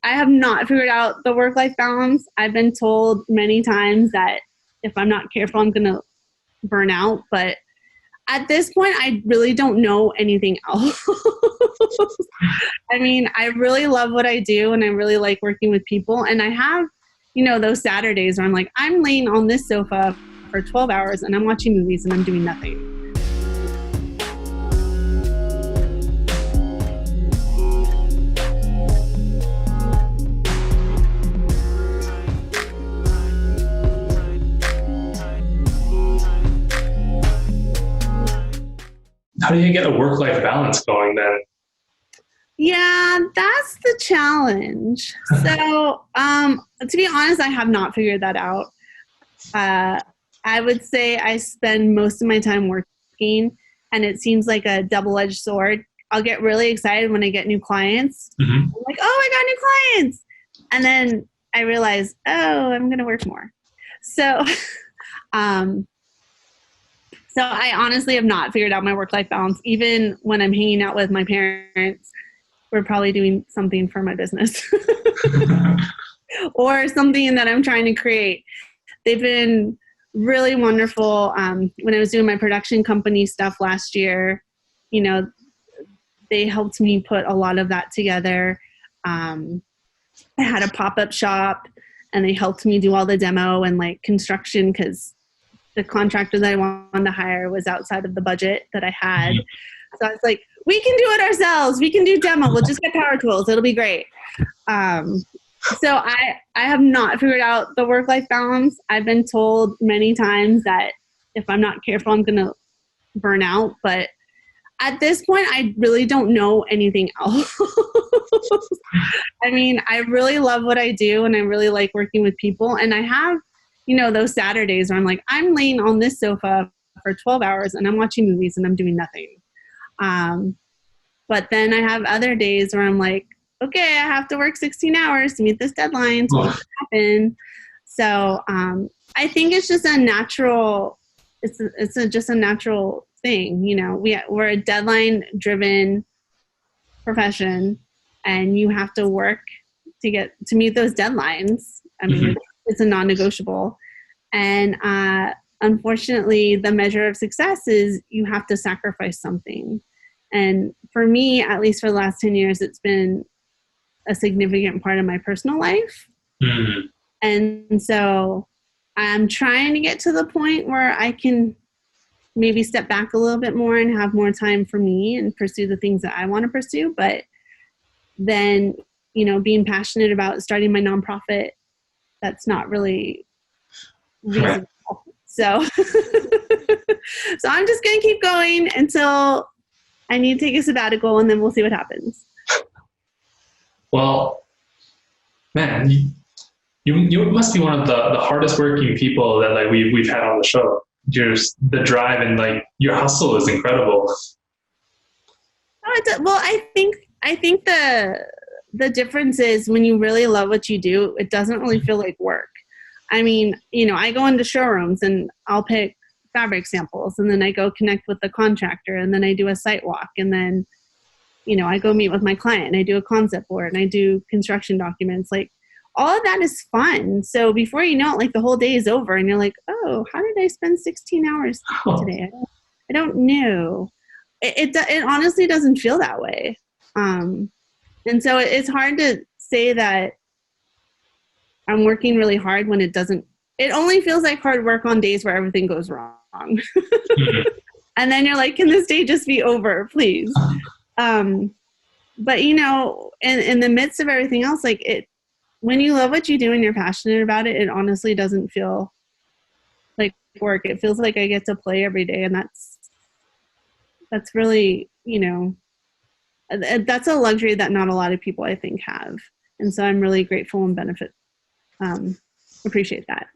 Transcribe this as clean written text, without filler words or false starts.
I have not figured out the work-life balance. I've been told many times that if I'm not careful, I'm going to burn out. But at this point, I really don't know anything else. I mean, I really love what I do and I really like working with people. And I have, those Saturdays where I'm like, I'm laying on this sofa for 12 hours and I'm watching movies and I'm doing nothing. How do you get a work-life balance going then? Yeah, that's the challenge. So, to be honest, I have not figured that out. I would say I spend most of my time working, and it seems like a double-edged sword. I'll get really excited when I get new clients. Mm-hmm. I'm like, oh, I got new clients. And then I realize, oh, I'm going to work more. So, So I honestly have not figured out my work-life balance. Even when I'm hanging out with my parents, we're probably doing something for my business or something that I'm trying to create. They've been really wonderful. When I was doing my production company stuff last year, they helped me put a lot of that together. I had a pop-up shop and they helped me do all the demo and like construction because the contractor that I wanted to hire was outside of the budget that I had. So I was like, we can do it ourselves. We can do demo. We'll just get power tools. It'll be great. So I have not figured out the work-life balance. I've been told many times that if I'm not careful, I'm going to burn out. But at this point, I really don't know anything else. I mean, I really love what I do and I really like working with people. And I have those Saturdays where I'm like, I'm laying on this sofa for 12 hours and I'm watching movies and I'm doing nothing. But then I have other days where I'm like, okay, I have to work 16 hours to meet this deadline to make it happen. So I think it's just a natural, just a natural thing. We're a deadline driven profession and you have to work to meet those deadlines. I mean, it's a non-negotiable. And unfortunately, the measure of success is you have to sacrifice something. And for me, at least for the last 10 years, it's been a significant part of my personal life. Mm-hmm. And so I'm trying to get to the point where I can maybe step back a little bit more and have more time for me and pursue the things that I want to pursue. But then, being passionate about starting my nonprofit, that's not really reasonable. So, so I'm just going to keep going until I need to take a sabbatical and then we'll see what happens. Well, man, you must be one of the hardest working people that like we've had on the show. Just the drive and like your hustle is incredible. Well, I think the difference is when you really love what you do, it doesn't really feel like work. I mean, I go into showrooms and I'll pick fabric samples and then I go connect with the contractor and then I do a site walk and then, I go meet with my client and I do a concept board and I do construction documents. Like all of that is fun. So before you know it, like the whole day is over and you're like, oh, how did I spend 16 hours today? I don't know. It honestly doesn't feel that way. And so it's hard to say that I'm working really hard when it only feels like hard work on days where everything goes wrong. Mm-hmm. And then you're like, can this day just be over, please? But in the midst of everything else, like when you love what you do and you're passionate about it, it honestly doesn't feel like work. It feels like I get to play every day. And that's really, that's a luxury that not a lot of people I think have. And so I'm really grateful and appreciate that.